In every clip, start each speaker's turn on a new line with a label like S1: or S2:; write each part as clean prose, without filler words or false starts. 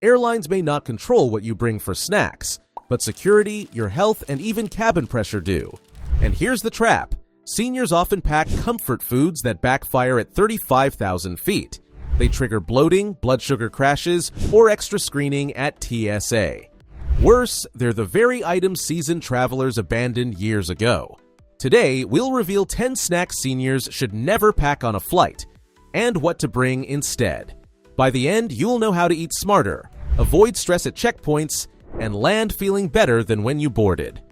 S1: Airlines may not control what you bring for snacks, but security, your health, and even cabin pressure do. And here's the trap. Seniors often pack comfort foods that backfire at 35,000 feet. They trigger bloating, blood sugar crashes, or extra screening at TSA. Worse, they're the very items seasoned travelers abandoned years ago. Today, we'll reveal 10 snacks seniors should never pack on a flight, and what to bring instead. By the end, you'll know how to eat smarter, avoid stress at checkpoints, and land feeling better than when you boarded.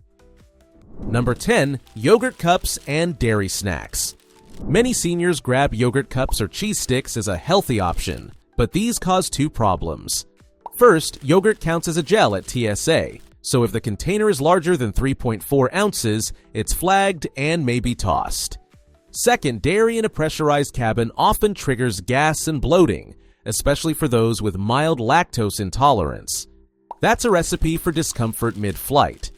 S1: Number 10. Yogurt cups and dairy snacks. Many seniors grab yogurt cups or cheese sticks as a healthy option, but these cause two problems. First, yogurt counts as a gel at TSA, so if the container is larger than 3.4 ounces, it's flagged and may be tossed. Second, dairy in a pressurized cabin often triggers gas and bloating, especially for those with mild lactose intolerance. That's a recipe for discomfort mid-flight.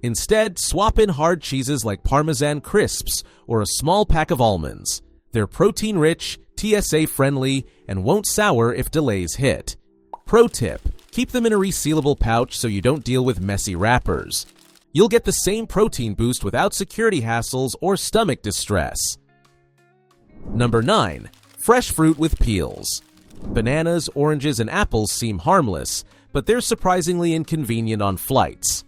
S1: Instead, swap in hard cheeses like Parmesan crisps or a small pack of almonds. They're protein-rich, TSA-friendly, and won't sour if delays hit. Pro tip: keep them in a resealable pouch so you don't deal with messy wrappers. You'll get the same protein boost without security hassles or stomach distress. Number 9. Fresh fruit with peels. Bananas, oranges, and apples seem harmless, but they're surprisingly inconvenient on flights.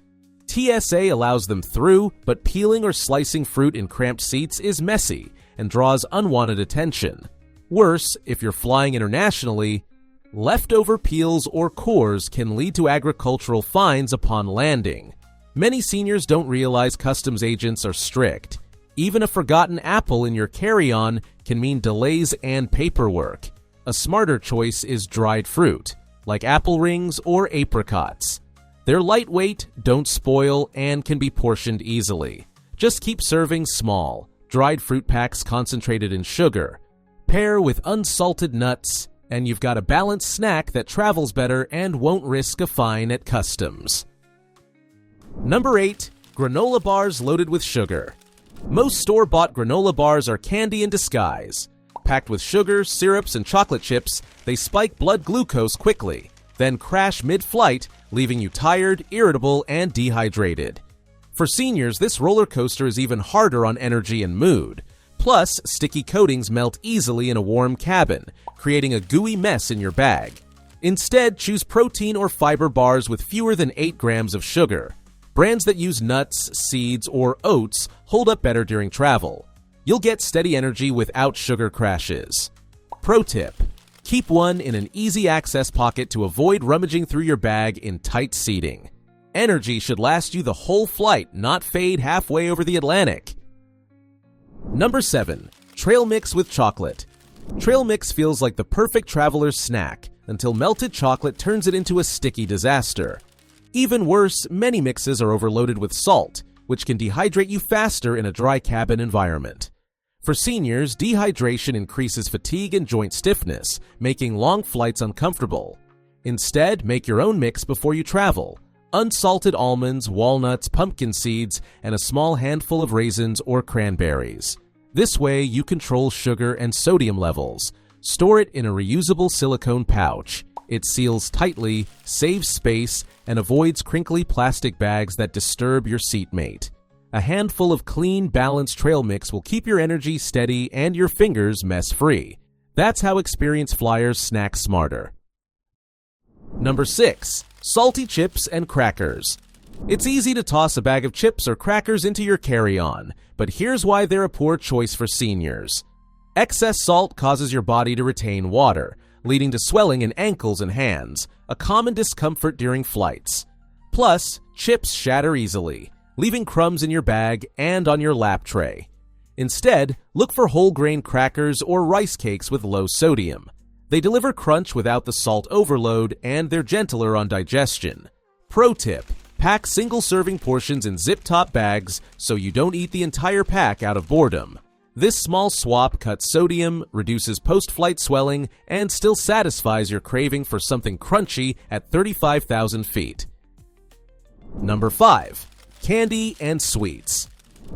S1: TSA allows them through, but peeling or slicing fruit in cramped seats is messy and draws unwanted attention. Worse, if you're flying internationally, leftover peels or cores can lead to agricultural fines upon landing. Many seniors don't realize customs agents are strict. Even a forgotten apple in your carry-on can mean delays and paperwork. A smarter choice is dried fruit, like apple rings or apricots. They're lightweight, don't spoil, and can be portioned easily. Just keep serving small, dried fruit packs concentrated in sugar. Pair with unsalted nuts, and you've got a balanced snack that travels better and won't risk a fine at customs. Number 8. Granola bars loaded with sugar. Most store-bought granola bars are candy in disguise. Packed with sugar, syrups, and chocolate chips, they spike blood glucose quickly, then crash mid-flight, leaving you tired, irritable, and dehydrated. For seniors, this roller coaster is even harder on energy and mood. Plus, sticky coatings melt easily in a warm cabin, creating a gooey mess in your bag. Instead, choose protein or fiber bars with fewer than 8 grams of sugar. Brands that use nuts, seeds, or oats hold up better during travel. You'll get steady energy without sugar crashes. Pro tip: keep one in an easy access pocket to avoid rummaging through your bag in tight seating. Energy should last you the whole flight, not fade halfway over the Atlantic. Number 7. Trail mix with chocolate. Trail mix feels like the perfect traveler's snack until melted chocolate turns it into a sticky disaster. Even worse, many mixes are overloaded with salt, which can dehydrate you faster in a dry cabin environment. For seniors, dehydration increases fatigue and joint stiffness, making long flights uncomfortable. Instead, make your own mix before you travel. Unsalted almonds, walnuts, pumpkin seeds, and a small handful of raisins or cranberries. This way, you control sugar and sodium levels. Store it in a reusable silicone pouch. It seals tightly, saves space, and avoids crinkly plastic bags that disturb your seatmate. A handful of clean, balanced trail mix will keep your energy steady and your fingers mess-free. That's how experienced flyers snack smarter. Number 6. Salty chips and crackers. It's easy to toss a bag of chips or crackers into your carry-on, but here's why they're a poor choice for seniors. Excess salt causes your body to retain water, leading to swelling in ankles and hands, a common discomfort during flights. Plus, chips shatter easily, leaving crumbs in your bag and on your lap tray. Instead, look for whole grain crackers or rice cakes with low sodium. They deliver crunch without the salt overload, and they're gentler on digestion. Pro tip: pack single-serving portions in zip-top bags so you don't eat the entire pack out of boredom. This small swap cuts sodium, reduces post-flight swelling, and still satisfies your craving for something crunchy at 35,000 feet. Number 5. Candy and sweets.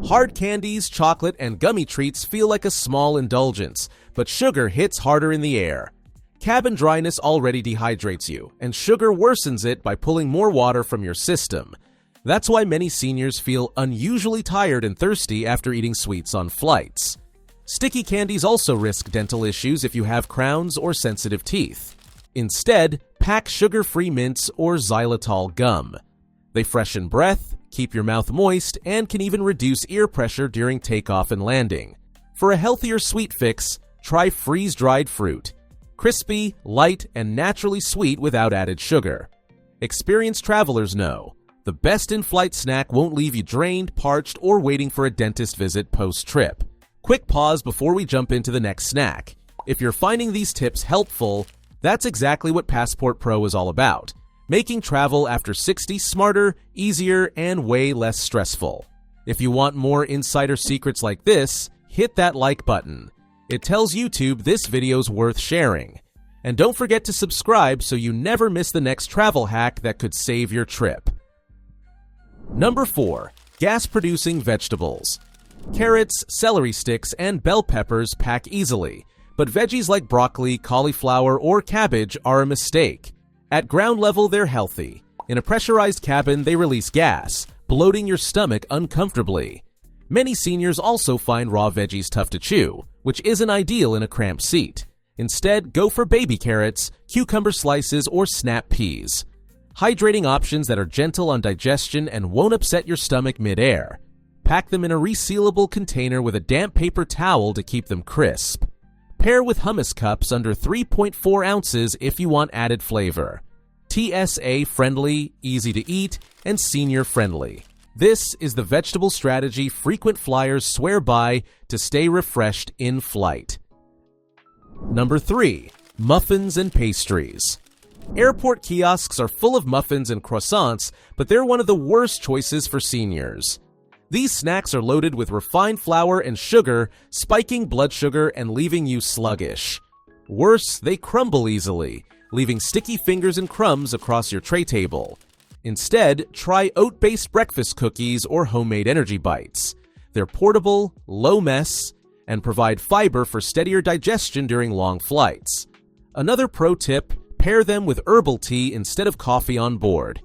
S1: Hard candies, chocolate, and gummy treats feel like a small indulgence, but sugar hits harder in the air. Cabin dryness already dehydrates you, and sugar worsens it by pulling more water from your system. That's why many seniors feel unusually tired and thirsty after eating sweets on flights. Sticky candies also risk dental issues if you have crowns or sensitive teeth. Instead, pack sugar-free mints or xylitol gum. They freshen breath, keep your mouth moist, and can even reduce ear pressure during takeoff and landing. For a healthier sweet fix, try freeze-dried fruit. Crispy, light, and naturally sweet without added sugar. Experienced travelers know the best in-flight snack won't leave you drained, parched, or waiting for a dentist visit post-trip. Quick pause before we jump into the next snack. If you're finding these tips helpful, that's exactly what Passport Pro is all about. Making travel after 60 smarter, easier, and way less stressful. If you want more insider secrets like this, hit that like button. It tells YouTube this video's worth sharing. And don't forget to subscribe so you never miss the next travel hack that could save your trip. Number 4. Gas-producing vegetables. Carrots, celery sticks, and bell peppers pack easily, but veggies like broccoli, cauliflower, or cabbage are a mistake. At ground level, they're healthy. In a pressurized cabin, they release gas, bloating your stomach uncomfortably. Many seniors also find raw veggies tough to chew, which isn't ideal in a cramped seat. Instead, go for baby carrots, cucumber slices, or snap peas. Hydrating options that are gentle on digestion and won't upset your stomach mid-air. Pack them in a resealable container with a damp paper towel to keep them crisp. Pair with hummus cups under 3.4 ounces if you want added flavor. TSA friendly, easy to eat, and senior friendly. This is the vegetable strategy frequent flyers swear by to stay refreshed in flight. Number 3. Muffins and pastries. Airport kiosks are full of muffins and croissants, but they're one of the worst choices for seniors. These snacks are loaded with refined flour and sugar, spiking blood sugar and leaving you sluggish. Worse, they crumble easily, leaving sticky fingers and crumbs across your tray table. Instead, try oat-based breakfast cookies or homemade energy bites. They're portable, low mess, and provide fiber for steadier digestion during long flights. Another pro tip, pair them with herbal tea instead of coffee on board.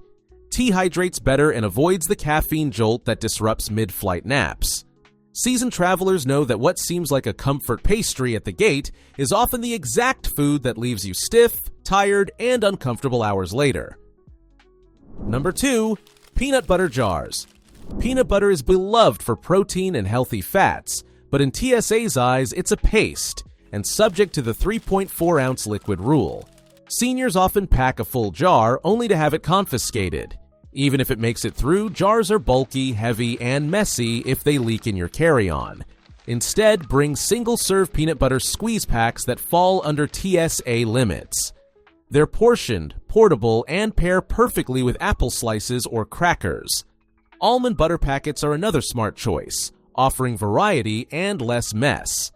S1: Tea hydrates better and avoids the caffeine jolt that disrupts mid-flight naps. Seasoned travelers know that what seems like a comfort pastry at the gate is often the exact food that leaves you stiff, tired, and uncomfortable hours later. Number 2. Peanut butter jars. Peanut butter is beloved for protein and healthy fats, but in TSA's eyes, it's a paste and subject to the 3.4-ounce liquid rule. Seniors often pack a full jar only to have it confiscated. Even if it makes it through, jars are bulky, heavy, and messy if they leak in your carry-on. Instead, bring single-serve peanut butter squeeze packs that fall under TSA limits. They're portioned, portable, and pair perfectly with apple slices or crackers. Almond butter packets are another smart choice, offering variety and less mess.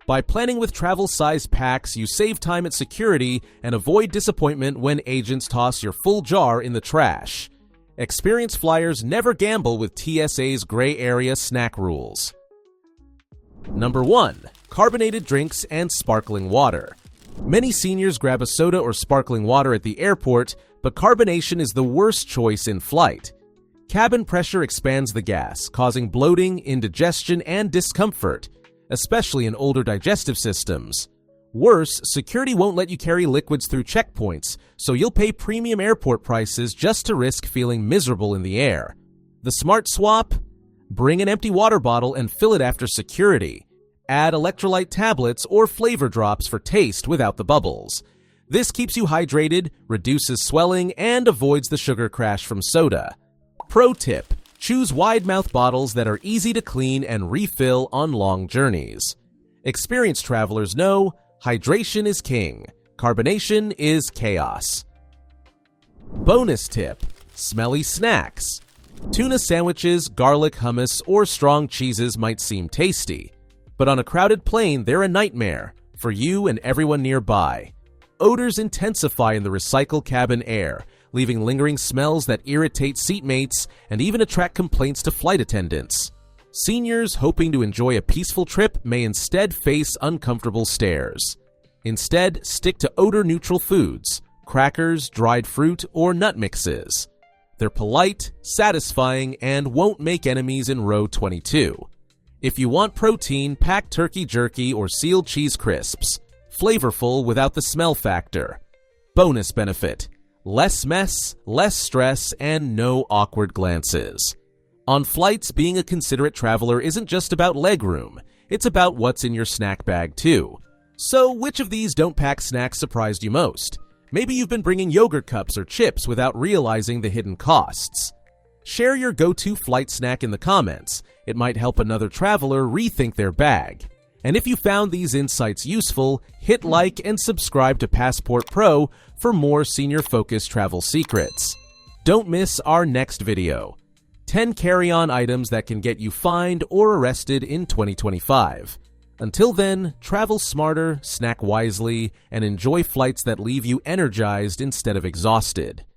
S1: By planning with travel-sized packs, you save time at security and avoid disappointment when agents toss your full jar in the trash. Experienced flyers never gamble with TSA's gray area snack rules. Number 1. Carbonated drinks and sparkling water. Many seniors grab a soda or sparkling water at the airport, but carbonation is the worst choice in flight. Cabin pressure expands the gas, causing bloating, indigestion, and discomfort, especially in older digestive systems. Worse, security won't let you carry liquids through checkpoints, so you'll pay premium airport prices just to risk feeling miserable in the air. The smart swap? Bring an empty water bottle and fill it after security. Add electrolyte tablets or flavor drops for taste without the bubbles. This keeps you hydrated, reduces swelling, and avoids the sugar crash from soda. Pro tip: choose wide-mouth bottles that are easy to clean and refill on long journeys. Experienced travelers know hydration is king. Carbonation is chaos. Bonus tip: smelly snacks. Tuna sandwiches, garlic hummus, or strong cheeses might seem tasty, but on a crowded plane, they're a nightmare for you and everyone nearby. Odors intensify in the recycled cabin air, leaving lingering smells that irritate seatmates and even attract complaints to flight attendants. Seniors hoping to enjoy a peaceful trip may instead face uncomfortable stares. Instead, stick to odor-neutral foods, crackers, dried fruit, or nut mixes. They're polite, satisfying, and won't make enemies in row 22. If you want protein, pack turkey jerky or sealed cheese crisps. Flavorful without the smell factor. Bonus benefit: less mess, less stress, and no awkward glances. On flights, being a considerate traveler isn't just about legroom. It's about what's in your snack bag, too. So, which of these don't pack snacks surprised you most? Maybe you've been bringing yogurt cups or chips without realizing the hidden costs. Share your go-to flight snack in the comments. It might help another traveler rethink their bag. And if you found these insights useful, hit like and subscribe to Passport Pro for more senior-focused travel secrets. Don't miss our next video: 10 carry-on items that can get you fined or arrested in 2025. Until then, travel smarter, snack wisely, and enjoy flights that leave you energized instead of exhausted.